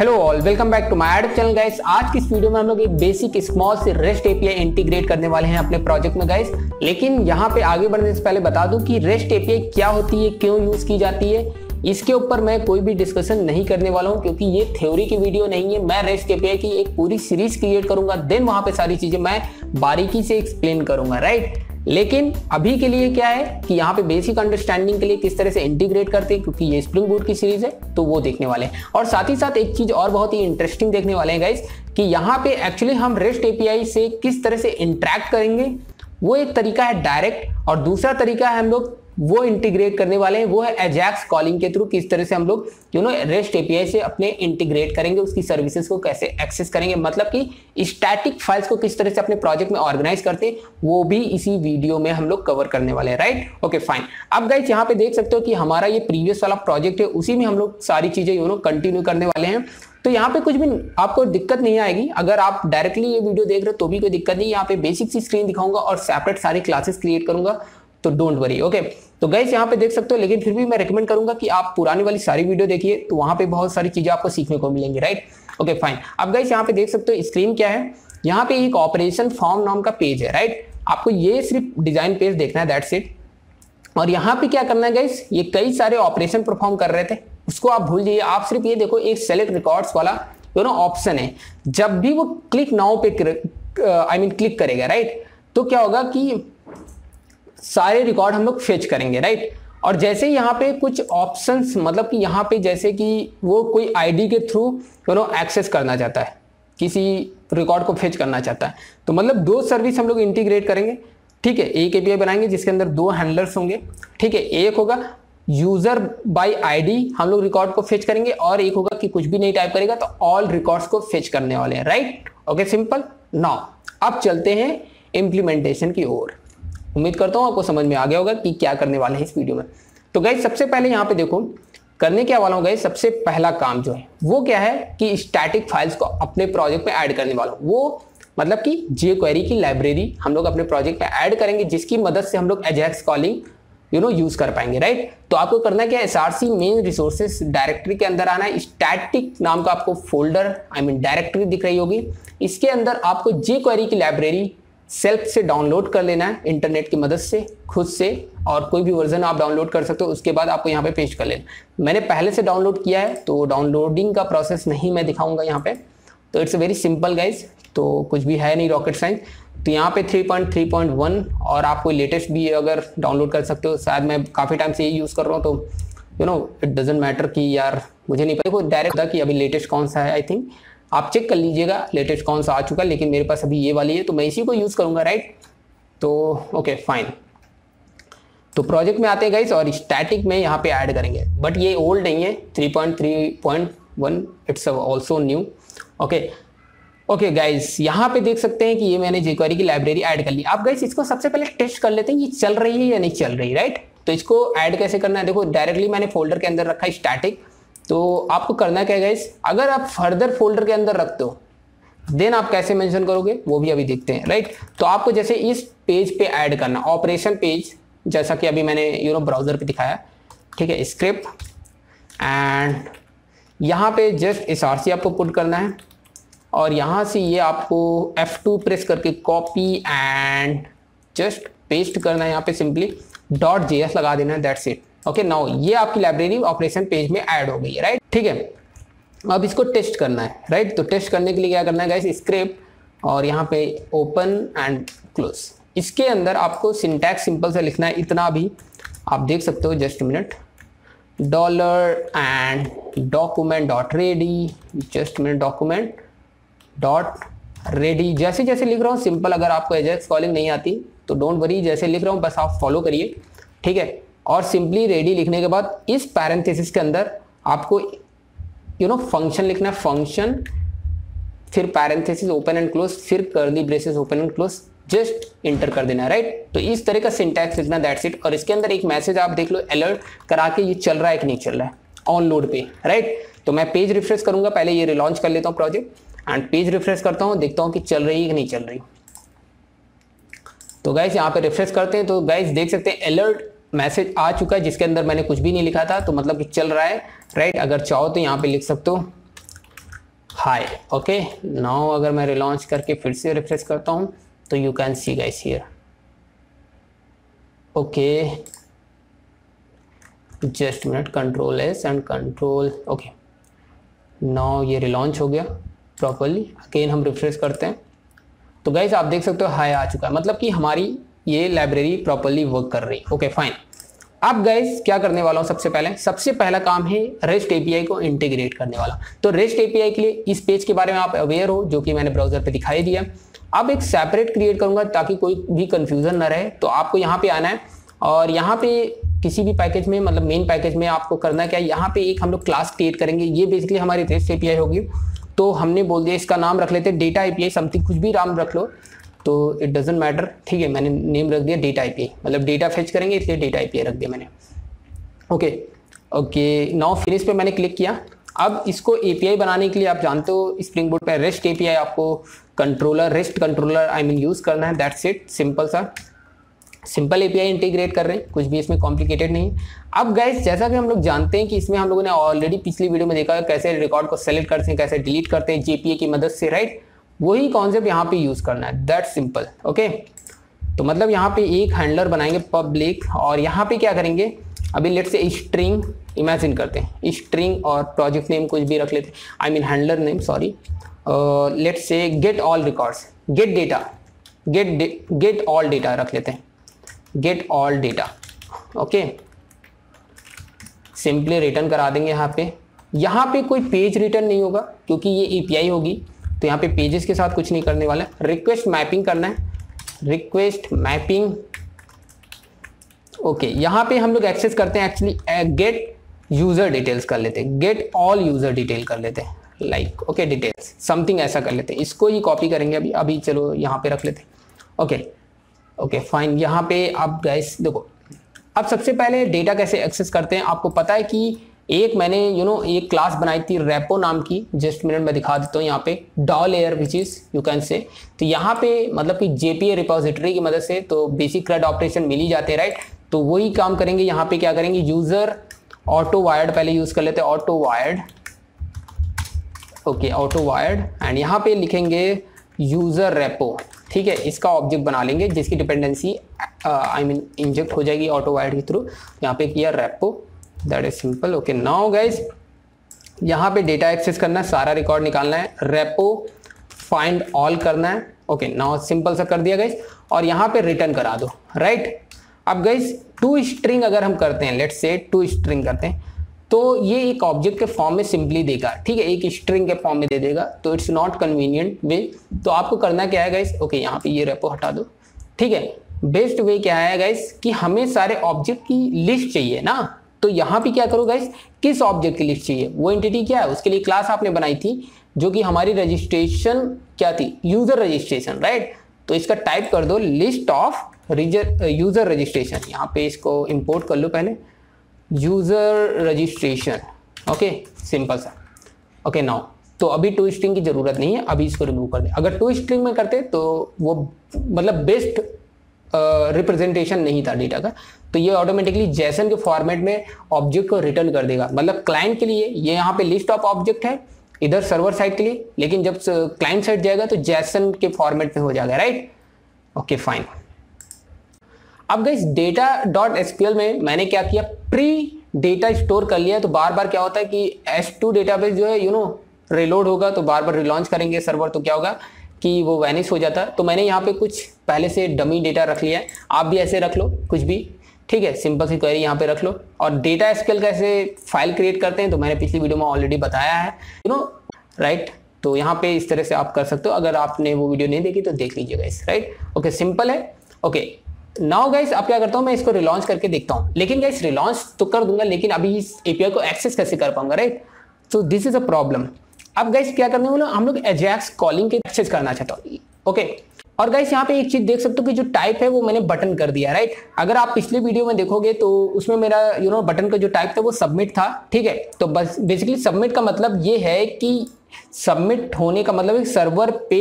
Hello all, welcome back to my YouTube channel guys. आज की इस वीडियो में हम लोग एक बेसिक स्मॉल से रेस्ट एपीआई इंटीग्रेट करने वाले हैं अपने प्रोजेक्ट में गाइस। लेकिन यहाँ पे आगे बढ़ने से पहले बता दूं कि रेस्ट एपीआई क्या होती है, क्यों यूज की जाती है, इसके ऊपर मैं कोई भी डिस्कशन नहीं करने वाला हूँ, क्योंकि ये थ्योरी की वीडियो नहीं है। मैं रेस्ट एपीआई की एक पूरी सीरीज क्रिएट करूंगा, देन वहां पे सारी चीजें मैं बारीकी से एक्सप्लेन करूंगा, राइट। लेकिन अभी के लिए क्या है कि यहाँ पे बेसिक अंडरस्टैंडिंग के लिए किस तरह से इंटीग्रेट करते हैं, क्योंकि ये स्प्रिंग बूट की सीरीज है तो वो देखने वाले हैं। और साथ ही साथ एक चीज और बहुत ही इंटरेस्टिंग देखने वाले हैं गाइस, कि यहाँ पे एक्चुअली हम रेस्ट एपीआई से किस तरह से इंटरेक्ट करेंगे। वो एक तरीका है डायरेक्ट, और दूसरा तरीका है हम लोग वो इंटीग्रेट करने वाले हैं, वो है एजाक्स कॉलिंग के थ्रू। किस तरह से हम लोग रेस्ट एपीआई से अपने इंटीग्रेट करेंगे, उसकी सर्विसेज को कैसे एक्सेस करेंगे, मतलब कि स्टैटिक फाइल्स को किस तरह से अपने प्रोजेक्ट में ऑर्गेनाइज करते हैं, वो भी इसी वीडियो में हम लोग कवर करने वाले हैं, राइट। Okay fine. अब गाइस यहाँ पे देख सकते हो कि हमारा ये प्रीवियस वाला प्रोजेक्ट है, उसी में हम लोग सारी चीजें कंटिन्यू करने वाले हैं। तो यहाँ पे कुछ भी आपको दिक्कत नहीं आएगी। अगर आप डायरेक्टली ये वीडियो देख रहे हो तो भी कोई दिक्कत नहीं। यहाँ पे बेसिक सी स्क्रीन दिखाऊंगा और सेपरेट सारी क्लासेस क्रिएट करूंगा, तो डोंट वरी। ओके, तो गाइस यहाँ पे देख सकते हो, लेकिन फिर भी मैं रेकमेंड करूंगा कि आप पुरानी वाली सारी वीडियो देखिए, तो वहां पे बहुत सारी चीजें आपको सीखने को मिलेंगी, राइट। Okay fine. अब गाइस यहाँ पे देख सकते हो स्क्रीन क्या है, यहाँ पे एक ऑपरेशन फॉर्म नाम का पेज है, राइट। आपको ये सिर्फ डिजाइन पेज देखना है, दैट्स इट। और यहाँ पे क्या करना है गाइस, ये कई सारे ऑपरेशन परफॉर्म कर रहे थे, उसको आप भूल जाइए। आप सिर्फ ये देखो, एक सेलेक्ट रिकॉर्ड्स वाला ऑप्शन है। जब भी वो क्लिक नाउ पे क्लिक करेगा, राइट, तो क्या होगा कि सारे रिकॉर्ड हम लोग फेच करेंगे, राइट। और जैसे यहाँ पे कुछ ऑप्शंस, मतलब कि यहाँ पे जैसे कि वो कोई आईडी के थ्रू एक्सेस करना चाहता है, किसी रिकॉर्ड को फेच करना चाहता है, तो मतलब दो सर्विस हम लोग इंटीग्रेट करेंगे, ठीक है। एक एपीआई बनाएंगे जिसके अंदर दो हैंडलर्स होंगे, ठीक है। एक होगा यूजर बाय आईडी, हम लोग रिकॉर्ड को फेच करेंगे, और एक होगा कि कुछ भी नहीं टाइप करेगा तो ऑल रिकॉर्ड्स को फेच करने वाले हैं, राइट। Okay, simple. नाउ अब चलते हैं इम्प्लीमेंटेशन की ओर। उम्मीद करता हूं आपको समझ में आ गया होगा कि क्या करने वाले हैं इस वीडियो में। तो गाइस सबसे पहले यहाँ पे देखो, करने क्या वाला हूं गाइस, सबसे पहला काम जो है वो क्या है कि स्टैटिक फाइल्स को अपने प्रोजेक्ट में ऐड करने वाला हूं। वो मतलब कि jQuery की लाइब्रेरी हम लोग अपने प्रोजेक्ट में ऐड करेंगे, जिसकी मदद से हम लोग एजाक्स कॉलिंग यूज कर पाएंगे, राइट। तो आपको करना क्या है, src मेन रिसोर्सेस डायरेक्टरी के अंदर आना है। स्टैटिक नाम का आपको फोल्डर डायरेक्टरी दिख रही होगी, इसके अंदर आपको jQuery की लाइब्रेरी सेल्फ से डाउनलोड कर लेना है, इंटरनेट की मदद से खुद से, और कोई भी वर्जन आप डाउनलोड कर सकते हो। उसके बाद आपको यहाँ पे पेस्ट कर लेना। मैंने पहले से डाउनलोड किया है, तो डाउनलोडिंग का प्रोसेस नहीं मैं दिखाऊंगा यहाँ पे, तो इट्स वेरी सिंपल गाइज, तो कुछ भी है नहीं रॉकेट साइंस। तो यहाँ पे 3.3.1 और आपको लेटेस्ट भी अगर डाउनलोड कर सकते हो। शायद मैं काफ़ी टाइम से ये यूज़ कर रहा हूँ, तो इट डजेंट मैटर कि यार मुझे नहीं पता, डायरेक्ट था कि अभी लेटेस्ट कौन सा है। आई थिंक आप चेक कर लीजिएगा लेटेस्ट कौन सा आ चुका है, लेकिन मेरे पास अभी ये वाली है, तो मैं इसी को यूज़ करूँगा, राइट। तो ओके फाइन। तो प्रोजेक्ट में आते हैं गाइस, और स्टैटिक में यहाँ पे ऐड करेंगे, बट ये ओल्ड नहीं है, 3.3.1 it's also new. Okay guys, यहाँ पे देख सकते हैं कि ये मैंने jQuery की लाइब्रेरी ऐड कर ली। आप गाइस इसको सबसे पहले टेस्ट कर लेते हैं, ये चल रही है या नहीं चल रही, राइट। तो इसको ऐड कैसे करना है, देखो डायरेक्टली मैंने फोल्डर के अंदर रखा है स्टैटिक। तो आपको करना क्या है गाइस, अगर आप फर्दर फोल्डर के अंदर रखते हो देन आप कैसे मेंशन करोगे वो भी अभी देखते हैं, राइट। तो आपको जैसे इस पेज पे ऐड करना, ऑपरेशन पेज, जैसा कि अभी मैंने ब्राउजर पे दिखाया, ठीक है। स्क्रिप्ट एंड यहाँ पे जस्ट src आपको पुट करना है, और यहाँ से ये आपको F2 प्रेस करके कॉपी एंड जस्ट पेस्ट करना है। यहाँ पे सिंपली .js लगा देना है, दैट्स इट। ओके, नाउ ये आपकी लाइब्रेरी ऑपरेशन पेज में ऐड हो गई है, राइट, ठीक है। अब इसको टेस्ट करना है, राइट। तो टेस्ट करने के लिए क्या करना है गाइस, स्क्रिप्ट और यहाँ पे ओपन एंड क्लोज। इसके अंदर आपको सिंटैक्स सिंपल से लिखना है, इतना भी आप देख सकते हो, just minute, dollar and document dot ready, just minute, document dot ready. जैसे जैसे लिख रहा हूँ सिंपल, अगर आपको एजाक्स कॉलिंग नहीं आती तो डोंट वरी, जैसे लिख रहा हूँ बस आप फॉलो करिए, ठीक है। और सिंपली रेडी लिखने के बाद इस पैरेंथेसिस के अंदर आपको फंक्शन लिखना है, फंक्शन, फिर पैरेंथेसिस ओपन एंड क्लोज, फिर curly braces open and close, just inter कर देना, राइट। तो इस तरह का सिंटैक्स लिखना, दैट्स इट। और इसके अंदर एक मैसेज आप देख लो, अलर्ट करा के ये चल रहा है कि नहीं चल रहा है ऑन लोड पे, राइट। तो मैं पेज रिफ्रेश करूंगा, पहले ये रिलॉन्च कर लेता हूँ प्रोजेक्ट, एंड पेज रिफ्रेश करता हूँ, देखता हूँ कि चल रही है कि नहीं चल रही। तो गाइस यहाँ पे रिफ्रेश करते हैं, तो गाइस देख सकते हैं अलर्ट मैसेज आ चुका है, जिसके अंदर मैंने कुछ भी नहीं लिखा था, तो मतलब कि चल रहा है, राइट। अगर चाहो तो यहाँ पे लिख सकते हो हाई। ओके, नाउ अगर मैं रिलॉन्च करके फिर से रिफ्रेश करता हूँ तो you can see guys here. Okay, just minute, control S and control. Okay, now ये रिलॉन्च हो गया प्रॉपरली। अगेन हम रिफ्रेश करते हैं तो गाइस आप देख सकते हो हाई आ चुका है, मतलब कि हमारी ये लाइब्रेरी प्रॉपरली वर्क कर रही है। Okay fine. अब गाइस क्या करने वाला हूँ, सबसे पहला काम है रेस्ट एपीआई को इंटीग्रेट करने वाला। तो रेस्ट एपीआई के लिए इस पेज के बारे में आप अवेयर हो, जो कि मैंने ब्राउजर पे दिखाई दिया। अब एक सेपरेट क्रिएट करूंगा ताकि कोई भी कंफ्यूजन ना रहे। तो आपको यहाँ पे आना है और यहाँ पे किसी भी पैकेज में, मतलब मेन पैकेज में आपको करना क्या है, यहाँ पे एक हम लोग क्लास क्रिएट करेंगे। ये बेसिकली हमारी रेस्ट एपीआई होगी। तो हमने बोल दिया इसका नाम रख लेते हैं डेटा एपीआई, समथिंग कुछ भी नाम रख लो तो इट डजेंट मैटर। ठीक है, मैंने नेम रख दिया डेटा एपीआई, मतलब डेटा फेच करेंगे इसलिए डेटा एपीआई रख दिया मैंने। ओके, नाउ फिनिश पे मैंने क्लिक किया। अब इसको एपीआई बनाने के लिए आप जानते हो स्प्रिंग बोट पे रेस्ट एपीआई आपको रेस्ट कंट्रोलर यूज करना है। दैट्स इट, सिंपल सा सिंपल एपीआई इंटीग्रेट कर रहे हैं, कुछ भी इसमें कॉम्प्लिकेटेड नहीं है। अब गाइस जैसा कि हम लोग जानते हैं कि इसमें हम लोगों ने ऑलरेडी पिछली वीडियो में देखा है कैसे रिकॉर्ड को सेलेक्ट करते हैं, कैसे डिलीट करते हैं जेपीए की मदद से, राइट। वही कॉन्सेप्ट यहाँ पे यूज करना है, दैट्स सिंपल। ओके, तो मतलब यहाँ पे एक हैंडलर बनाएंगे पब्लिक, और यहाँ पे क्या करेंगे, अभी लेट्स से स्ट्रिंग इमेजिन करते हैं, स्ट्रिंग और प्रोजेक्ट नेम कुछ भी रख लेते हैं, handler name sorry, let's say get all records, gate data, get all data रख लेते हैं, get all data. Okay, simply return करा देंगे। यहाँ पे कोई पेज रिटर्न नहीं होगा क्योंकि ये एपीआई होगी, तो यहाँ पे पेजेस के साथ कुछ नहीं करने वाला है। रिक्वेस्ट मैपिंग करना है, रिक्वेस्ट मैपिंग। ओके, यहाँ पे हम लोग एक्सेस करते हैं एक्चुअली गेट यूजर डिटेल्स कर लेते हैं, गेट ऑल यूजर डिटेल कर लेते हैं, लाइक ओके डिटेल्स समथिंग ऐसा कर लेते हैं। इसको ही कॉपी करेंगे अभी चलो यहाँ पे रख लेते हैं। Okay fine. यहाँ पे आप गाइस देखो, अब सबसे पहले डेटा कैसे एक्सेस करते हैं। आपको पता है कि एक मैंने एक क्लास बनाई थी रेपो नाम की, जस्ट मिनट में दिखा देता हूँ यहाँ पे, doll air which is you can say. तो यहाँ पे मतलब कि जेपीए रिपोजिटरी की मदद से तो बेसिक क्रेड ऑपरेशन मिल ही जाते हैं, राइट। तो वही काम करेंगे। यहाँ पे क्या करेंगे, यूजर ऑटो वायर्ड पहले यूज कर लेते हैं, auto wired. Okay, auto wired, and यहाँ पे लिखेंगे यूजर रेपो। ठीक है, इसका ऑब्जेक्ट बना लेंगे जिसकी डिपेंडेंसी इंजेक्ट हो जाएगी ऑटो वायर्ड के थ्रू। यहाँ पे किया repo, that is simple. Okay, now guys यहाँ पे डेटा एक्सेस करना है, सारा रिकॉर्ड निकालना है, रेपो फाइंड ऑल करना है। ओके, नाउ सिंपल सा कर दिया गाइस, और यहाँ पे रिटर्न करा दो, राइट। अब गाइस टू स्ट्रिंग अगर हम करते हैं, लेट्स से टू स्ट्रिंग करते हैं, तो ये एक ऑब्जेक्ट के फॉर्म में सिंपली देगा। ठीक है, एक स्ट्रिंग के फॉर्म में दे देगा, तो इट्स नॉट कन्वीनियंट वे। तो आपको करना क्या है गाइस, ओके यहाँ पे ये रेपो हटा दो। ठीक है, बेस्ट वे क्या है गाइस कि हमें सारे ऑब्जेक्ट की लिस्ट चाहिए ना, तो यहाँ पे क्या करो गाइस, किस ऑब्जेक्ट की लिस्ट चाहिए, वो एंटिटी क्या है, उसके लिए क्लास आपने बनाई थी जो कि हमारी रजिस्ट्रेशन क्या थी, यूजर रजिस्ट्रेशन, राइट। तो इसका टाइप कर दो लिस्ट ऑफ यूजर रजिस्ट्रेशन। यहाँ पे इसको इंपोर्ट कर लो पहले, यूजर रजिस्ट्रेशन। ओके, सिंपल सा। ओके, नाउ तो अभी टू स्ट्रिंग की जरूरत नहीं है, अभी इसको रिमूव कर दे। अगर टू स्ट्रिंग में करते तो वो मतलब बेस्ट रिप्रेजेंटेशन नहीं था डेटा का, तो ये ऑटोमेटिकली जैसन के फॉर्मेट में ऑब्जेक्ट को रिटर्न कर देगा। मतलब क्लाइंट के लिए ये यहाँ पे लिस्ट ऑफ ऑब्जेक्ट है, इधर सर्वर साइड के लिए, लेकिन जब क्लाइंट साइड जाएगा तो जैसन के फॉर्मेट में हो जाएगा, राइट। Okay fine. अब गाइस data.sql में मैंने क्या किया, प्री डेटा स्टोर कर लिया। तो बार बार क्या होता है कि S2 डेटाबेस जो है रिलोड होगा, तो बार बार रिलॉन्च करेंगे सर्वर, तो क्या होगा कि वो वैनिश हो जाता है। तो मैंने यहाँ पे कुछ पहले से डमी डेटा रख लिया है, आप भी ऐसे रख लो कुछ भी। ठीक है, सिंपल सी क्वेरी यहाँ पे रख लो। और data.sql कैसे फाइल क्रिएट करते हैं तो मैंने पिछली वीडियो में ऑलरेडी बताया है, राइट। तो यहाँ पे इस तरह से आप कर सकते हो, अगर आपने वो वीडियो नहीं देखी तो देख लीजिएगा इस, राइट। ओके, सिंपल है। ओके, नाउ गाइस अब क्या करता हूं, मैं इसको रिलॉन्च करके देखता हूं। लेकिन गाइस रिलॉन्च तो कर दूंगा, लेकिन अभी इस एपीआई को एक्सेस कैसे कर पाऊंगा, राइट। तो दिस इज अ प्रॉब्लम। अब गाइस क्या करने वाले, हम लोग एजाक्स कॉलिंग के एक्सेस करना चाहता हूं। ओके, और गाइस यहाँ पे एक चीज देख सकते हो कि जो टाइप है वो मैंने बटन कर दिया, राइट। अगर आप पिछले वीडियो में देखोगे तो उसमें मेरा बटन का जो टाइप था वो सबमिट था। ठीक है, तो बस बेसिकली सबमिट का मतलब ये है कि सबमिट होने का मतलब सर्वर पे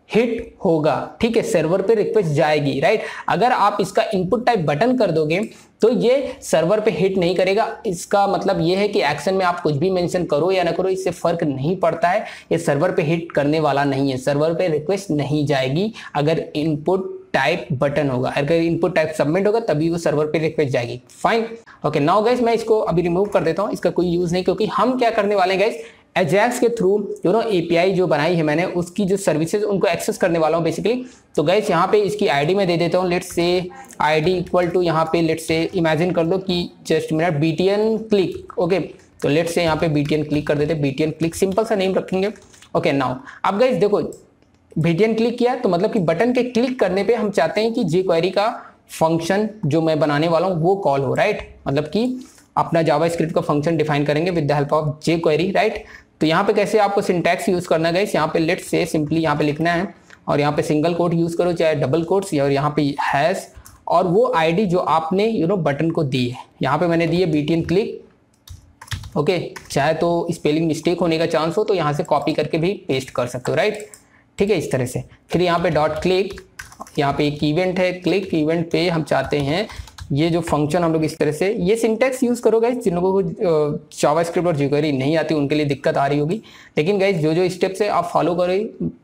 हिट होगा, ठीक है, सर्वर पे रिक्वेस्ट जाएगी, राइट। अगर आप इसका इनपुट टाइप बटन कर दोगे तो ये सर्वर पे हिट नहीं करेगा। इसका मतलब ये है कि एक्शन में आप कुछ भी मेंशन करो या ना करो, इससे फर्क नहीं पड़ता है, ये सर्वर पे हिट करने वाला नहीं है, सर्वर पे रिक्वेस्ट नहीं जाएगी अगर इनपुट टाइप बटन होगा। अगर इनपुट टाइप सबमिट होगा तभी वो सर्वर पे रिक्वेस्ट जाएगी। Fine, okay. नाउ गाइस मैं इसको अभी रिमूव कर देता हूं, इसका कोई यूज नहीं, क्योंकि हम क्या करने वाले हैं गाइस, एजाक्स के थ्रू एपीआई जो बनाई है मैंने, उसकी जो सर्विसेज उनको एक्सेस करने वाला हूं बेसिकली। तो गाइस यहाँ पे इसकी आईडी मैं दे देता हूँ, let's say ID equal to यहाँ पे लेट्स से इमेजिन कर लो कि just minute BTN click, okay. तो लेट्स से यहाँ पे बीटीएन क्लिक कर देते हैं, बीटीएन क्लिक सिंपल सा नेम रखेंगे, ओके। नाउ अब गाइस देखो बीटीएन क्लिक किया तो मतलब कि बटन के क्लिक करने पे हम चाहते हैं कि jQuery का फंक्शन जो मैं बनाने वाला हूँ वो कॉल हो, राइट। मतलब कि अपना जावास्क्रिप्ट का फंक्शन डिफाइन करेंगे with the help of jQuery, right. तो यहाँ पे कैसे आपको सिंटैक्स यूज करना है गाइस, यहाँ पे लेट्स से सिंपली यहाँ पे लिखना है और यहाँ पे सिंगल कोट यूज करो चाहे डबल कोट्स, और यहाँ पे हैश और वो आईडी जो आपने बटन को दी है, यहाँ पे मैंने दी है बीटीएन क्लिक, ओके। चाहे तो स्पेलिंग मिस्टेक होने का चांस हो तो यहाँ से कॉपी करके भी पेस्ट कर सकते हो, राइट, ठीक है, इस तरह से। फिर यहाँ पे डॉट क्लिक, यहाँ पे एक इवेंट है, क्लिक इवेंट पे हम चाहते हैं ये जो फंक्शन हम लोग इस तरह से, ये सिंटैक्स यूज करो गाइस, जिन लोगों को जावास्क्रिप्ट और jQuery नहीं आती उनके लिए दिक्कत आ रही होगी, लेकिन गाइस जो स्टेप्स है आप फॉलो करो,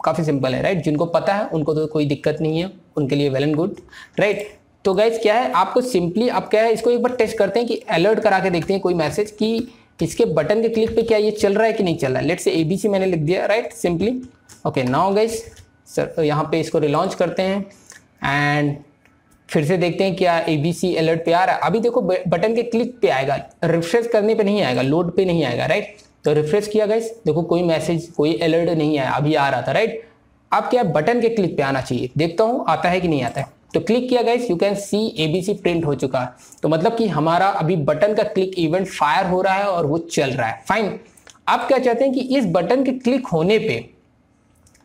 काफी सिंपल है, राइट। जिनको पता है उनको तो कोई दिक्कत नहीं है, उनके लिए वेल एंड गुड, राइट। तो गाइस क्या है, आपको सिंपली आप क्या है, इसको एक बार टेस्ट करते हैं कि अलर्ट करा के देखते हैं कोई मैसेज कि इसके बटन के क्लिक पे क्या ये चल रहा है कि नहीं चल रहा है। लेट्स से ABC मैंने लिख दिया, right, simply, okay. Now guys sir यहाँ पे इसको रिलॉन्च करते हैं एंड फिर से देखते हैं क्या ABC अलर्ट पे आ रहा है। अभी देखो बटन के क्लिक पे आएगा, रिफ्रेश करने पे नहीं आएगा, लोड पे नहीं आएगा, राइट। तो रिफ्रेश किया गाइस, देखो कोई मैसेज कोई अलर्ट नहीं आया, अभी आ रहा था, राइट। अब क्या बटन के क्लिक पे आना चाहिए, देखता हूँ आता है कि नहीं आता है। तो क्लिक किया guys, you can see ABC print हो चुका है, तो मतलब कि हमारा अभी बटन का क्लिक इवेंट फायर हो रहा है और वो चल रहा है। फाइन, अब क्या चाहते हैं कि इस बटन के क्लिक होने पे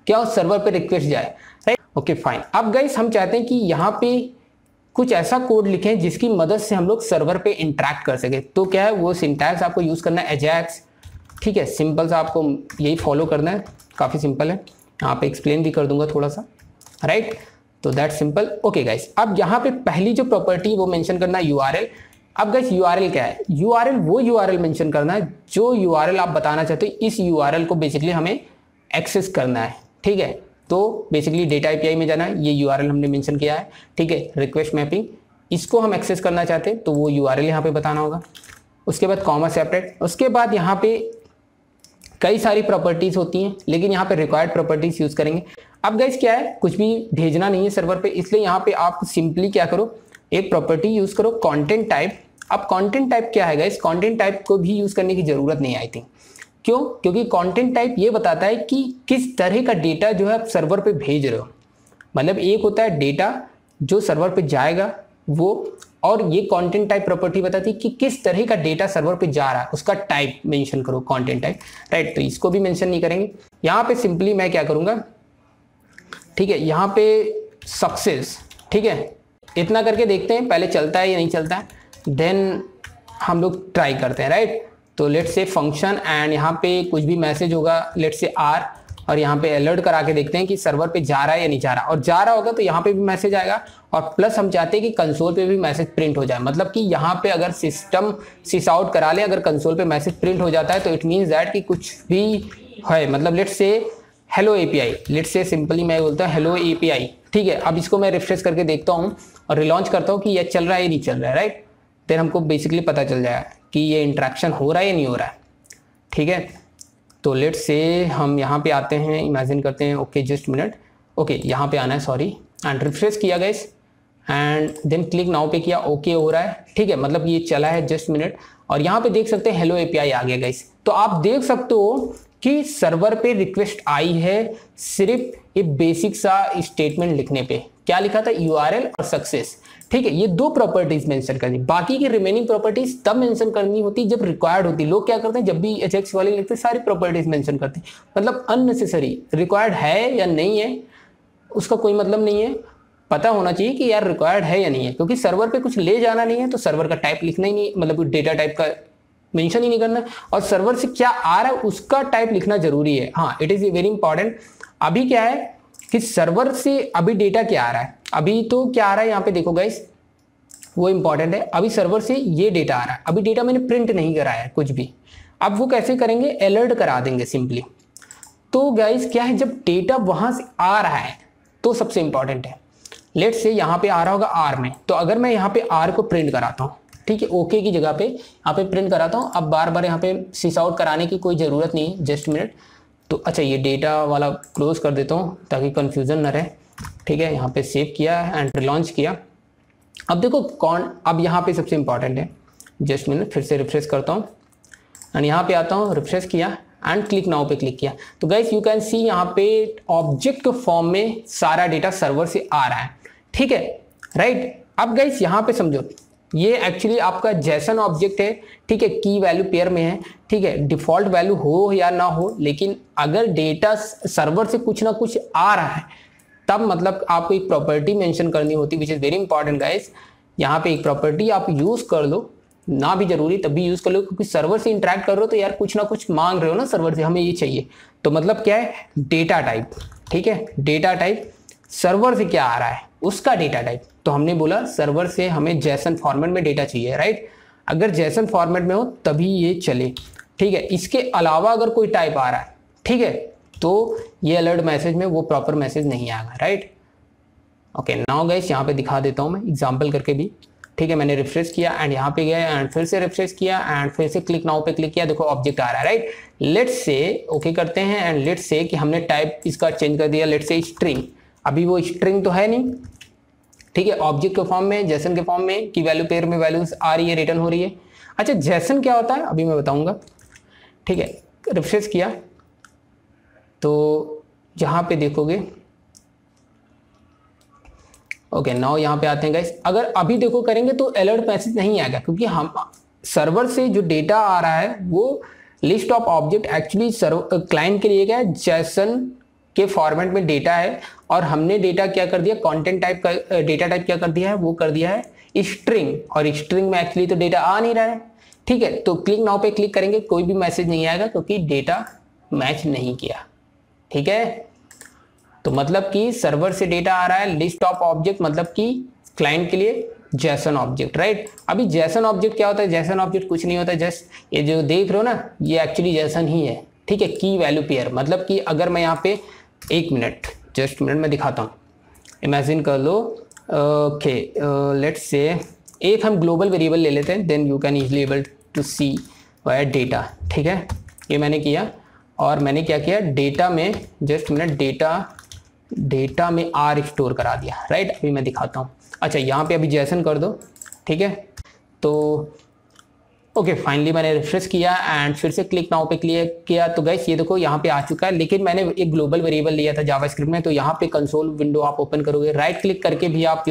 क्या उस सर्वर पे रिक्वेस्ट जाए, राइट, ओके फाइन। अब गाइस हम चाहते हैं कि यहाँ पे कुछ ऐसा कोड लिखें जिसकी मदद से हम लोग सर्वर पे इंटरेक्ट कर सके। तो क्या है, वो सिंटैक्स आपको यूज करना है एजाक्स, ठीक है, सिंपल सा आपको यही फॉलो करना है, काफी सिंपल है, यहाँ पे एक्सप्लेन भी कर दूंगा थोड़ा सा, राइट। तो दैट सिंपल, ओके गाइस। अब यहाँ पे पहली जो प्रॉपर्टी वो मेंशन करना है URL। अब गाइस URL क्या है, URL वो URL मेंशन करना है जो URL आप बताना चाहते हो, इस URL को बेसिकली हमें एक्सेस करना है, ठीक है। तो बेसिकली डेटा API में जाना है, ये URL हमने मेंशन किया है, ठीक है। रिक्वेस्ट मैपिंग, इसको हम एक्सेस करना चाहते हैं तो वो URL यहाँ पे बताना होगा। उसके बाद कॉमा सेपरेट, उसके बाद यहाँ पे कई सारी प्रॉपर्टीज होती हैं, लेकिन यहाँ पे रिक्वायर्ड प्रॉपर्टीज यूज करेंगे। अब गाइस क्या है, कुछ भी भेजना नहीं है सर्वर पे, इसलिए यहाँ पे आप सिंपली क्या करो, एक प्रॉपर्टी यूज करो कंटेंट टाइप। अब कंटेंट टाइप क्या है गाइस, कंटेंट टाइप को भी यूज करने की जरूरत नहीं आई थी, क्यों, क्योंकि कंटेंट टाइप ये बताता है कि किस तरह का डेटा जो है आप सर्वर पे भेज रहे हो। मतलब एक होता है डेटा जो सर्वर पे जाएगा वो, और ये कंटेंट टाइप प्रॉपर्टी बताती है कि किस तरह का डेटा सर्वर पे जा रहा है, उसका टाइप मेंशन करो, कंटेंट टाइप, राइट। तो इसको भी मेंशन नहीं करेंगे, यहाँ पे सिंपली मैं क्या करूंगा, ठीक है, यहाँ पे सक्सेस, ठीक है, इतना करके देखते हैं पहले चलता है या नहीं चलता है, देन हम लोग ट्राई करते हैं, राइट। तो लेट्स से फंक्शन एंड यहाँ पे कुछ भी मैसेज होगा, लेट्स से R, और यहाँ पे अलर्ट करा के देखते हैं कि सर्वर पे जा रहा है या नहीं जा रहा, और जा रहा होगा तो यहाँ पे भी मैसेज आएगा, और प्लस हम चाहते हैं कि कंसोल पे भी मैसेज प्रिंट हो जाए। मतलब कि यहाँ पे अगर सिस्टम सिस आउट करा ले, अगर कंसोल पे मैसेज प्रिंट हो जाता है तो इट मीन्स दैट कि कुछ भी है, मतलब let's say hello API, let's say simply मैं बोलता हूँ हेलो API, ठीक है। अब इसको मैं रिफ्रेश करके देखता हूँ और रिलॉन्च करता हूँ कि ये चल रहा है या नहीं चल रहा है, राइट। देन हमको बेसिकली पता चल जाएगा कि ये इंटरेक्शन हो रहा है या नहीं हो रहा है, ठीक है। तो लेट्स से हम यहाँ पे आते हैं, इमेजिन करते हैं, ओके जस्ट मिनट, ओके यहाँ पे आना है, सॉरी, एंड रिफ्रेश किया guys and then click now पे किया, ओके हो रहा है, ठीक है, मतलब ये चला है, जस्ट मिनट। और यहाँ पे देख सकते हैं हेलो API आ गया गाइस। तो आप देख सकते हो कि सर्वर पे रिक्वेस्ट आई है सिर्फ ये बेसिक सा स्टेटमेंट लिखने पे। क्या लिखा था, URL और सक्सेस, ठीक है। ये दो प्रॉपर्टीज मेंशन करनी, बाकी की रिमेनिंग प्रॉपर्टीज तब मेंशन करनी होती जब रिक्वायर्ड होती। लोग क्या करते हैं, जब भी एजाक्स वाले लिखते हैं सारी प्रॉपर्टीज मेंशन करते हैं, मतलब अननेसेसरी। रिक्वायर्ड है या नहीं है उसका कोई मतलब नहीं है, पता होना चाहिए कि यार रिक्वायर्ड है या नहीं है, क्योंकि सर्वर पे कुछ ले जाना नहीं है तो सर्वर का टाइप लिखना ही नहीं, मतलब डेटा टाइप का मेंशन ही नहीं करना, और सर्वर से क्या आ रहा है उसका टाइप लिखना जरूरी है। हाँ, इट इज वेरी इंपॉर्टेंट। अभी क्या है, कि सर्वर से अभी डेटा क्या आ रहा है। अभी तो क्या आ रहा है यहाँ पे देखो गाइस, वो इंपॉर्टेंट है। अभी सर्वर से ये डेटा आ रहा है, अभी डेटा मैंने प्रिंट नहीं कराया है कुछ भी। अब वो कैसे करेंगे, अलर्ट करा देंगे सिंपली। तो गाइस क्या है, जब डेटा वहां से आ रहा है तो सबसे इंपॉर्टेंट है, लेट्स से यहाँ पे आ रहा होगा आर में, तो अगर मैं यहाँ पे आर को प्रिंट कराता हूँ, ठीक है, ओके की जगह पे यहाँ पे प्रिंट कराता हूँ। अब बार बार यहाँ पे सिस आउट कराने की कोई ज़रूरत नहीं है, जस्ट मिनट। तो अच्छा ये डेटा वाला क्लोज कर देता हूँ ताकि कन्फ्यूज़न ना रहे, ठीक है। यहाँ पे सेव किया एंड लॉन्च किया। अब देखो अब यहाँ पे सबसे इंपॉर्टेंट है, जस्ट मिनट, फिर से रिफ्रेश करता हूँ एंड यहाँ पे आता हूँ, रिफ्रेश किया एंड क्लिक नाउ पे क्लिक किया। तो गाइस यू कैन सी यहाँ पे ऑब्जेक्ट के फॉर्म में सारा डेटा सर्वर से आ रहा है, ठीक है, राइट। अब गाइस यहाँ पे समझो, ये एक्चुअली आपका जैसन ऑब्जेक्ट है, ठीक है, की वैल्यू पेयर में है, ठीक है, डिफॉल्ट वैल्यू हो या ना हो, लेकिन अगर डेटा सर्वर से कुछ ना कुछ आ रहा है तब मतलब आपको एक प्रॉपर्टी मेंशन करनी होती है, which is very important guys. यहाँ पे एक प्रॉपर्टी आप यूज़ कर लो, ना भी जरूरी तब भी यूज़ कर लो, क्योंकि सर्वर से इंटरेक्ट कर रहे हो तो यार कुछ ना कुछ मांग रहे हो ना सर्वर से, हमें ये चाहिए। तो मतलब क्या है, डेटा टाइप, ठीक है, डेटा टाइप सर्वर से क्या आ रहा है उसका डेटा टाइप। तो हमने बोला सर्वर से हमें जैसन फॉर्मेट में डेटा चाहिए, राइट। अगर जैसन फॉर्मेट में हो तभी ये चले, ठीक है। इसके अलावा अगर कोई टाइप आ रहा है, ठीक है, तो ये अलर्ट मैसेज में वो प्रॉपर मैसेज नहीं आएगा, राइट। ओके नाउ गाइस यहाँ पे दिखा देता हूँ मैं एग्जाम्पल करके भी, ठीक है। मैंने रिफ्रेश किया एंड यहाँ पे गया एंड फिर से रिफ्रेश किया एंड फिर से क्लिक नाउ पे क्लिक किया, देखो ऑब्जेक्ट आ रहा है, राइट। लेट्स से ओके करते हैं एंड लेट्स से कि हमने टाइप इसका चेंज कर दिया, लेट्स से स्ट्रिंग। अभी वो स्ट्रिंग तो है नहीं, ठीक है, ऑब्जेक्ट के फॉर्म में, जैसन के फॉर्म में, की वैल्यू पेयर में वैल्यूज आ रही है, रिटर्न हो रही है। अच्छा जैसन क्या होता है अभी मैं बताऊंगा, ठीक है। रिफ्रेश किया तो जहाँ पे देखोगे, ओके नाउ यहाँ पे आते हैं गाइस। अगर अभी देखो करेंगे तो अलर्ट मैसेज नहीं आएगा, क्योंकि हम सर्वर से जो डेटा आ रहा है वो list of object actually client के लिए क्या है, जैसन के फॉर्मेट में डेटा है, और हमने डेटा क्या कर दिया, कंटेंट टाइप का डेटा टाइप क्या कर दिया है, वो कर दिया है स्ट्रिंग, और स्ट्रिंग में एक्चुअली तो डेटा आ नहीं रहा है, ठीक है। तो क्लिक नाउ पे क्लिक करेंगे कोई भी मैसेज नहीं आएगा, क्योंकि डेटा मैच नहीं किया, ठीक है। तो मतलब कि सर्वर से डेटा आ रहा है लिस्ट ऑफ ऑब्जेक्ट, मतलब कि क्लाइंट के लिए जैसन ऑब्जेक्ट, राइट। अभी जैसन ऑब्जेक्ट क्या होता है, जैसन ऑब्जेक्ट कुछ नहीं होता, जस्ट ये जो देख रहे हो ना ये एक्चुअली जैसन ही है, ठीक है। की वैल्यू पेयर मतलब कि अगर मैं यहाँ पे एक मिनट, जस्ट मिनट में दिखाता हूँ, इमेजिन कर लो, ओके लेट्स से एक हम ग्लोबल वेरिएबल ले लेते हैं, then you can easily able to see wire data, ठीक है। ये मैंने किया और मैंने क्या किया, डेटा में जस्ट मिनट डेटा में आर स्टोर करा दिया, राइट। अभी मैं दिखाता हूँ। अच्छा यहाँ पे अभी जैसन कर दो, ठीक है। तो ओके फाइनली मैंने रिफ्रेश किया एंड फिर से क्लिक नाउ पे क्लिक किया, तो गाइस ये देखो यहाँ पे आ चुका है, लेकिन मैंने एक ग्लोबल वेरिएबल लिया था जावास्क्रिप्ट में। तो यहाँ पे कंसोल विंडो आप ओपन करोगे, राइट क्लिक करके भी आप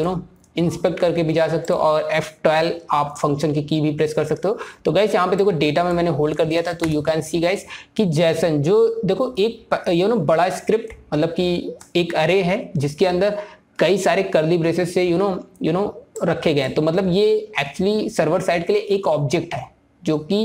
इंस्पेक्ट करके भी जा सकते हो, और F12 आप फंक्शन की भी प्रेस कर सकते हो। तो गाइस यहाँ पे देखो डेटा में मैंने होल्ड कर दिया था, तो यू कैन सी गाइस कि जैसन जो देखो एक बड़ा स्क्रिप्ट, मतलब कि एक अरे है जिसके अंदर कई सारे कर्ली ब्रेसेस से रखे गए हैं। तो मतलब ये एक्चुअली सर्वर साइड के लिए एक ऑब्जेक्ट है, जो कि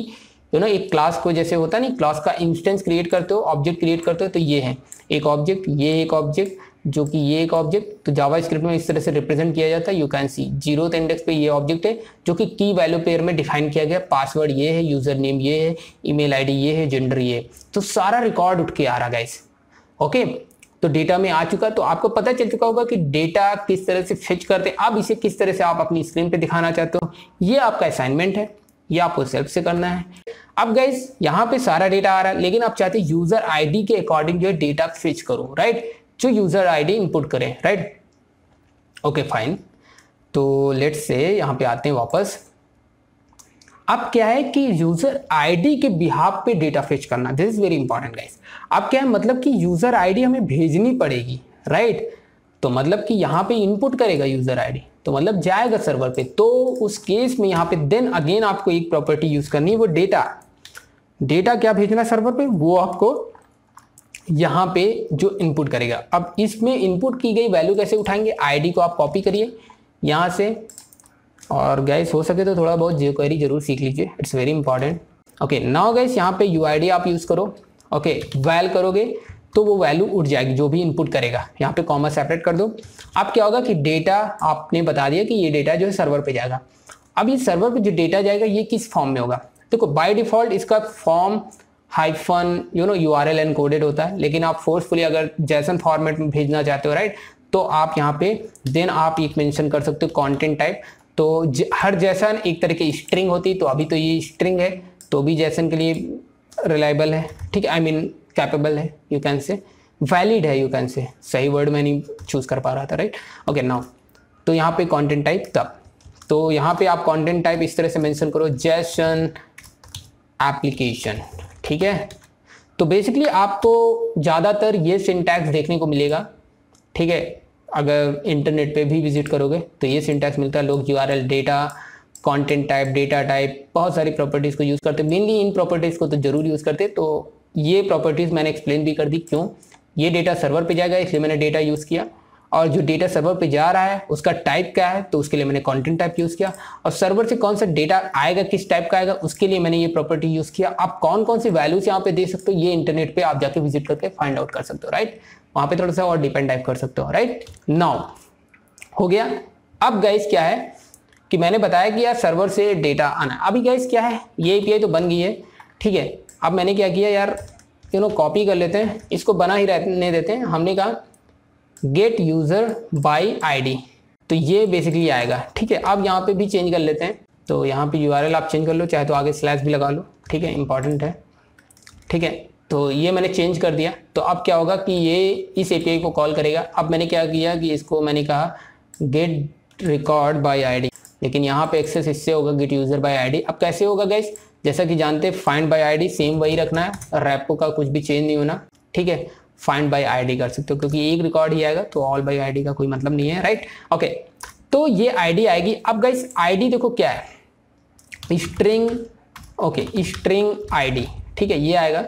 एक क्लास को जैसे होता है नहीं, क्लास का इंस्टेंस क्रिएट करते हो, ऑब्जेक्ट क्रिएट करते हो, तो ये है एक ऑब्जेक्ट, ये एक ऑब्जेक्ट, जो कि ये एक ऑब्जेक्ट। तो जावास्क्रिप्ट में इस तरह से रिप्रेजेंट किया जाता है। You can see 0th index पे ये ऑब्जेक्ट है, जो कि की वैल्यू पेयर में डिफाइन किया गया, पासवर्ड ये है, यूजर नेम ये है, ईमेल आईडी ये है, जेंडर ये है। तो सारा रिकॉर्ड उठ के आ रहा गाइस, ओके। तो डेटा में आ चुका, तो आपको पता चल चुका होगा कि डेटा किस तरह से फिच करते हैं। अब इसे किस तरह से आप अपनी स्क्रीन पे दिखाना चाहते हो, ये आपका असाइनमेंट है, ये आपको सेल्फ से करना है। अब गाइस यहाँ पे सारा डेटा आ रहा है, लेकिन आप चाहते हैं यूजर आईडी के अकॉर्डिंग जो है डेटा फिच करो, राइट, जो यूजर आईडी इनपुट करें, राइट। ओके फाइन, तो लेट्स से यहाँ पे आते हैं वापस। अब क्या है कि यूजर आईडी के बिहाफ पे डेटा फेच करना, this is very important guys. अब क्या है, मतलब कि यूजर आईडी हमें भेजनी पड़ेगी, राइट। तो मतलब कि यहाँ पे इनपुट करेगा यूजर आईडी, तो मतलब जाएगा सर्वर पे। तो उस केस में यहाँ पे देन अगेन आपको एक प्रॉपर्टी यूज करनी है, वो डेटा क्या भेजना सर्वर पे, वो आपको यहाँ पे जो इनपुट करेगा। अब इसमें इनपुट की गई वैल्यू कैसे उठाएंगे, आईडी को आप कॉपी करिए यहाँ से, और गाइस हो सके तो थोड़ा बहुत jQuery जरूर सीख लीजिए, it's very important. Okay now guys यहाँ पे यूआईडी आप यूज करो, ओके वैल करोगे तो वो वैल्यू उठ जाएगी जो भी इनपुट करेगा। यहाँ पे कॉमा सेपरेट कर दो। अब क्या होगा कि डेटा आपने बता दिया कि ये डेटा जो है सर्वर पे जाएगा। अब ये सर्वर पे जो डेटा जाएगा ये किस फॉर्म में होगा? देखो बाय डिफॉल्ट इसका फॉर्म हाइफन URL एनकोडेड होता है, लेकिन आप फोर्सफुली अगर जैसन फॉर्मेट में भेजना चाहते हो राइट, तो आप यहाँ पे देन आप एक मेंशन कर सकते हो कंटेंट टाइप। तो हर जैसन एक तरह की स्ट्रिंग होती है, तो अभी तो ये स्ट्रिंग है, तो भी जैसन के लिए रिलायबल है, ठीक है, आई मीन कैपेबल है, यू कैन से वैलिड है, यू कैन से, सही वर्ड मैं नहीं चूज कर पा रहा था राइट। ओके नाउ तो यहाँ पे कंटेंट टाइप तब, तो यहाँ पे आप कंटेंट टाइप इस तरह से मेंशन करो जेसन एप्लीकेशन, ठीक है। तो बेसिकली आपको ज़्यादातर ये सिंटैक्स देखने को मिलेगा, ठीक है, अगर इंटरनेट पे भी विजिट करोगे तो ये सिंटैक्स मिलता है। लोग URL data content type data type बहुत सारी प्रॉपर्टीज़ को यूज़ करते हैं, मेनली इन प्रॉपर्टीज़ को तो जरूर यूज़ करते हैं। तो ये प्रॉपर्टीज़ मैंने एक्सप्लेन भी कर दी क्यों, ये डेटा सर्वर पे जाएगा इसलिए मैंने डेटा यूज़ किया, और जो डेटा सर्वर पे जा रहा है उसका टाइप क्या है तो उसके लिए मैंने कंटेंट टाइप यूज़ किया, और सर्वर से कौन सा डेटा आएगा किस टाइप का आएगा उसके लिए मैंने ये प्रॉपर्टी यूज़ किया। आप कौन कौन सी वैल्यूज यहाँ पे दे सकते हो ये इंटरनेट पे आप जाके विजिट करके फाइंड आउट कर सकते हो राइट, वहाँ पे थोड़ा सा और डिपेंड टाइप कर सकते हो राइट। नाउ हो गया। अब गाइस क्या है कि मैंने बताया कि यार सर्वर से डेटा आना, अभी गाइस क्या है ये API तो बन गई है, ठीक है। अब मैंने क्या किया यार कॉपी कर लेते हैं, इसको बना ही रहने देते हैं। हमने कहा गेट यूज़र बाय ID, तो ये बेसिकली आएगा, ठीक है। अब यहाँ पे भी चेंज कर लेते हैं, तो यहाँ पे URL आप चेंज कर लो, चाहे तो आगे स्लैश भी लगा लो, ठीक है, इंपॉर्टेंट है, ठीक है। तो ये मैंने चेंज कर दिया। तो अब क्या होगा कि ये इस API को कॉल करेगा। अब मैंने क्या किया कि इसको मैंने कहा गेट रिकॉर्ड बाय ID, लेकिन यहाँ पे एक्सेस इससे होगा गेट यूज़र बाय ID। अब कैसे होगा गाइस, जैसा कि जानते हैं फाइंड बाय ID सेम वही रखना है, रैपो का कुछ भी चेंज नहीं होना, ठीक है। फाइंड बाय ID कर सकते हो क्योंकि एक रिकॉर्ड ही आएगा, तो ऑल बाय ID का कोई मतलब नहीं है राइट। ओके तो ये ID आएगी। अब गाइस ID देखो क्या है, स्ट्रिंग, ओके स्ट्रिंग ID, ठीक है, ये आएगा।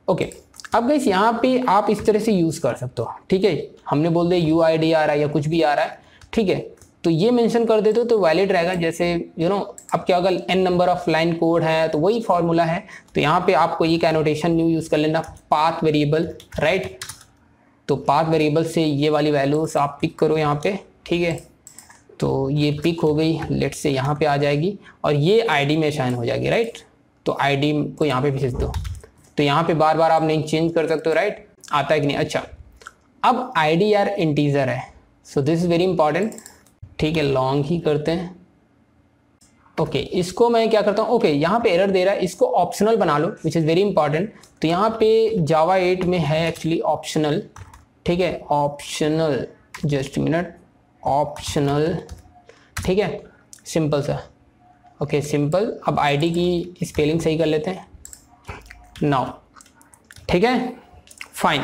ओके अब गाइस यहाँ पे आप इस तरह से यूज़ कर सकते हो, ठीक है। हमने बोल दिया UID आ रहा है या कुछ भी आ रहा है, ठीक है, तो ये मेंशन कर देते हो तो वैलिड रहेगा। जैसे अब क्या होगा n number of line code है तो वही फॉर्मूला है, तो यहाँ पे आपको एक एनोटेशन न्यू यूज़ कर लेना, पाथ वेरिएबल राइट। तो पाथ वेरिएबल से ये वाली वैल्यूज आप पिक करो यहाँ पे, ठीक है। तो ये पिक हो गई, लेट से यहाँ पे आ जाएगी और ये ID में शाइन हो जाएगी राइट। तो ID को यहाँ पे भेज दो, तो यहाँ पे बार बार आप नहीं चेंज कर सकते हो राइट, आता है कि नहीं। अच्छा अब ID यार इंटीजर है, सो दिस इज़ वेरी इंपॉर्टेंट, ठीक है, लॉन्ग ही करते हैं। ओके इसको मैं क्या करता हूँ, ओके यहाँ पे एरर दे रहा है, इसको ऑप्शनल बना लो विच इज़ वेरी इंपॉर्टेंट। तो यहाँ पे जावा 8 में है एक्चुअली ऑप्शनल, ठीक है, ऑप्शनल, जस्ट मिनट, ऑप्शनल, ठीक है, सिंपल सा, ओके सिंपल। अब ID की स्पेलिंग सही कर लेते हैं नाउ, ठीक है, फाइन।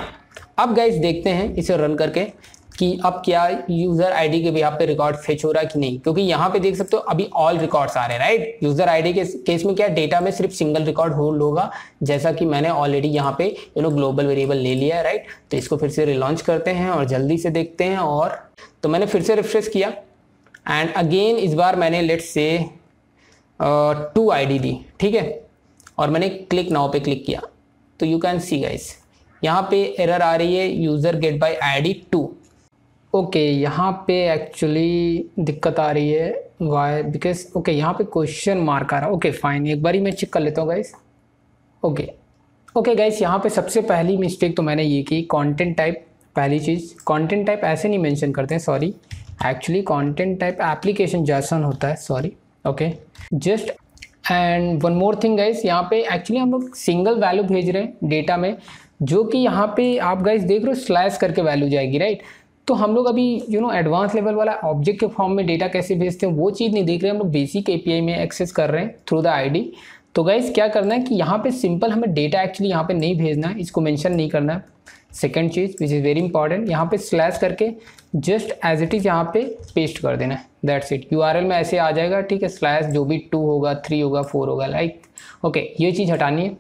अब गाइस देखते हैं इसे रन करके कि अब क्या यूज़र ID के भी यहाँ पे रिकॉर्ड फेच हो रहा है कि नहीं, क्योंकि यहाँ पे देख सकते हो अभी ऑल रिकॉर्ड्स आ रहे हैं राइट। यूज़र ID के केस में क्या डेटा में सिर्फ सिंगल रिकॉर्ड होल्ड होगा, जैसा कि मैंने ऑलरेडी यहाँ पे ग्लोबल वेरिएबल ले लिया है राइट। तो इसको फिर से रिलॉन्च करते हैं और जल्दी से देखते हैं। और तो मैंने फिर से रिफ्रेश किया एंड अगेन इस बार मैंने लेट्स से 2 ID दी, ठीक है, और मैंने क्लिक नाउ पे क्लिक किया तो यू कैन सी गाइस यहाँ पे एरर आ रही है user get by ID 2। Okay यहाँ पे एक्चुअली दिक्कत आ रही है, वाई, बिकॉज ओके यहाँ पे क्वेश्चन मार्क आ रहा है। ओके फाइन, एक बार ही मैं चेक कर लेता हूँ गाइस। ओके गाइस यहाँ पे सबसे पहली मिस्टेक तो मैंने ये की, कंटेंट टाइप, पहली चीज़ कंटेंट टाइप ऐसे नहीं मेंशन करते हैं, sorry, actually content type application जैसन होता है, sorry. Okay just and one more thing guys, यहाँ पे एक्चुअली हम लोग सिंगल वैल्यू भेज रहे हैं डेटा में, जो कि यहाँ पे आप गाइस देख रहे हो स्लैश करके वैल्यू जाएगी राइट। तो हम लोग अभी एडवांस लेवल वाला ऑब्जेक्ट के फॉर्म में डेटा कैसे भेजते हैं वो चीज़ नहीं देख रहे हैं, हम लोग बेसिक API में एक्सेस कर रहे हैं थ्रू द ID। तो गाइस क्या करना है कि यहाँ पे सिंपल हमें डेटा एक्चुअली यहाँ पे नहीं भेजना है, इसको मेंशन नहीं करना है। Second cheese which is very important, यहाँ पे स्लैश करके जस्ट एज इट इज़ यहाँ पे पेस्ट कर देना है, दैट्स इट। URL में ऐसे आ जाएगा, ठीक है, स्लैश जो भी 2 होगा 3 होगा 4 होगा लाइक। ओके ये चीज़ हटानी है।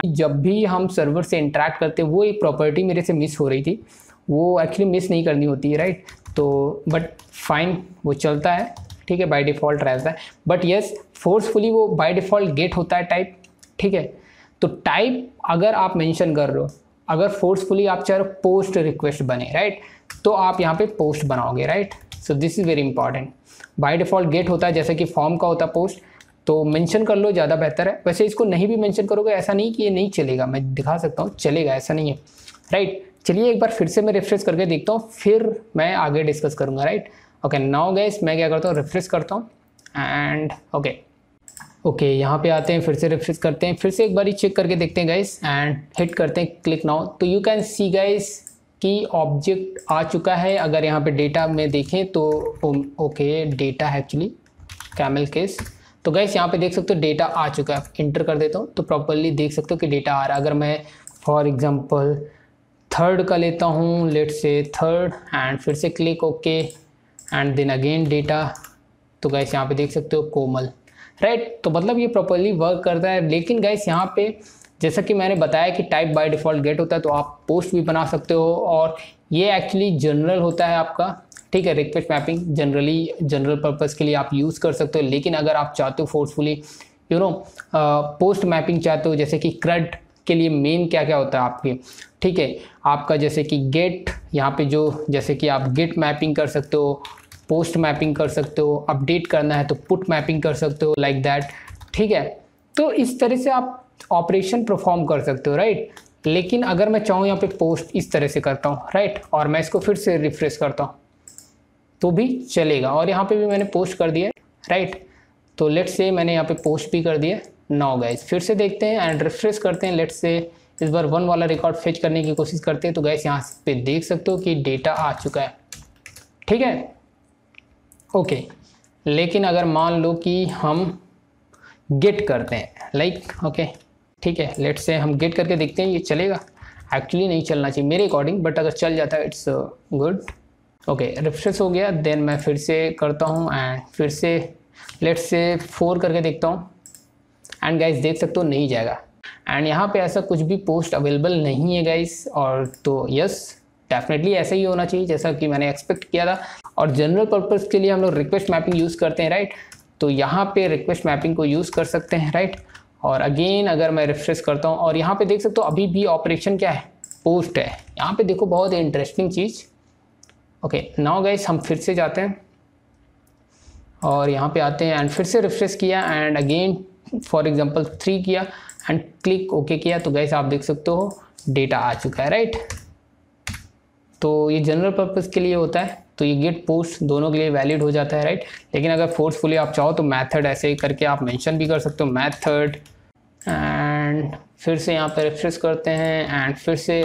जब भी हम सर्वर से इंटरेक्ट करते हैं वो एक प्रॉपर्टी मेरे से मिस हो रही थी, वो एक्चुअली मिस नहीं करनी होती है राइट। तो बट फाइन वो चलता है, ठीक है, बाय डिफ़ॉल्ट रहता है। बट येस फोर्सफुली वो बाय डिफ़ॉल्ट गेट होता है टाइप, ठीक है। तो टाइप अगर आप मेंशन कर रहे हो अगर फोर्सफुली आप चाहे पोस्ट रिक्वेस्ट बने, राइट, तो आप यहाँ पे पोस्ट बनाओगे, right. So this is very important. By default get होता है जैसे कि फॉर्म का होता है पोस्ट, तो मेंशन कर लो, ज़्यादा बेहतर है। वैसे इसको नहीं भी मेंशन करोगे ऐसा नहीं कि ये नहीं चलेगा, मैं दिखा सकता हूँ, चलेगा, ऐसा नहीं है, राइट। चलिए एक बार फिर से मैं रिफ्रेश करके देखता हूँ, फिर मैं आगे डिस्कस करूँगा, राइट। ओके, नाउ गाइस मैं क्या करता हूँ, रिफ्रेश करता हूँ एंड ओके यहाँ पे आते हैं, फिर से रिफ्रेश करते हैं, फिर से एक बार चेक करके देखते हैं गाइस एंड हिट करते हैं क्लिक नाउ। तो यू कैन सी गाइस कि ऑब्जेक्ट आ चुका है। अगर यहाँ पे डेटा में देखें तो ओके डेटा है एक्चुअली कैमल केस। तो गाइस यहाँ पे देख सकते हो डेटा आ चुका है। इंटर कर देता हूँ तो प्रॉपरली देख सकते हो कि डेटा आ रहा है। अगर मैं फॉर एग्जांपल थर्ड का लेता हूँ, लेट्स से थर्ड एंड फिर से click okay and then again data, तो गाइस यहाँ पे देख सकते हो कोमल, राइट। तो मतलब ये प्रॉपरली वर्क करता है। लेकिन गाइस यहाँ पे जैसा कि मैंने बताया कि टाइप बाय डिफ़ॉल्ट गेट होता है, तो आप पोस्ट भी बना सकते हो और ये एक्चुअली जनरल होता है आपका, ठीक है। रिक्वेस्ट मैपिंग जनरल पर्पज़ के लिए आप यूज़ कर सकते हो। लेकिन अगर आप चाहते हो फोर्सफुली पोस्ट मैपिंग चाहते हो, जैसे कि CRUD के लिए मेन क्या क्या होता है आपके, ठीक है, आपका जैसे कि गेट, यहाँ पे जो जैसे कि आप गेट मैपिंग कर सकते हो, पोस्ट मैपिंग कर सकते हो, अपडेट करना है तो पुट मैपिंग कर सकते हो, लाइक दैट, ठीक है। तो इस तरह से आप ऑपरेशन परफॉर्म कर सकते हो, राइट। लेकिन अगर मैं चाहूँ यहाँ पे पोस्ट इस तरह से करता हूँ, राइट, और मैं इसको फिर से रिफ्रेश करता हूँ तो भी चलेगा। और यहाँ पे भी मैंने पोस्ट कर दिया, राइट। तो लेट्स से मैंने यहाँ पे पोस्ट भी कर दिया। नाउ गाइस फिर से देखते हैं एंड रिफ्रेश करते हैं। लेट्स से इस बार 1 वाला रिकॉर्ड फेच करने की कोशिश करते हैं। तो गाइस यहाँ पे देख सकते हो कि डेटा आ चुका है, ठीक है, ओके। लेकिन अगर मान लो कि हम गेट करते हैं, लाइक ओके, ठीक है, लेट्स से हम गेट करके देखते हैं ये चलेगा। एक्चुअली नहीं चलना चाहिए मेरे अकॉर्डिंग, बट अगर चल जाता है इट्स गुड। ओके रिफ्रेश हो गया, देन मैं फिर से करता हूँ एंड फिर से लेट्स से 4 करके देखता हूँ एंड गाइस देख सकते हो नहीं जाएगा। एंड यहाँ पे ऐसा कुछ भी पोस्ट अवेलेबल नहीं है गाइस, और तो यस डेफिनेटली ऐसा ही होना चाहिए जैसा कि मैंने एक्सपेक्ट किया था। और जनरल पर्पज़ के लिए हम लोग रिक्वेस्ट मैपिंग यूज़ करते हैं, राइट। तो यहाँ पे रिक्वेस्ट मैपिंग को यूज़ कर सकते हैं, राइट। और अगेन अगर मैं रिफ्रेश करता हूँ और यहाँ पे देख सकते हो अभी भी ऑपरेशन क्या है, पोस्ट है। यहाँ पे देखो बहुत इंटरेस्टिंग चीज़। ओके नाउ गाइस हम फिर से जाते हैं और यहाँ पे आते हैं एंड फिर से रिफ्रेश किया एंड अगेन फॉर एग्जांपल 3 किया एंड क्लिक ओके किया। तो गाइस आप देख सकते हो डेटा आ चुका है, राइट। तो ये जनरल पर्पज़ के लिए होता है, तो ये गेट पोस्ट दोनों के लिए वैलिड हो जाता है, राइट। लेकिन अगर फोर्सफुली आप चाहो तो मेथड ऐसे ही करके आप मेंशन भी कर सकते हो, मेथड एंड फिर से यहाँ पे रिफ्रेश करते हैं एंड फिर से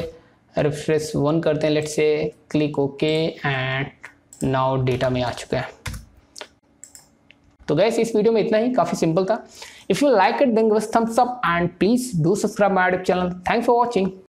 रिफ्रेश 1 करते हैं, let's say click okay and now data में आ चुका है। तो गाइस इस वीडियो में इतना ही, काफ़ी सिंपल था। If you like it then give us thumbs up and please do subscribe my YouTube channel. Thanks for watching.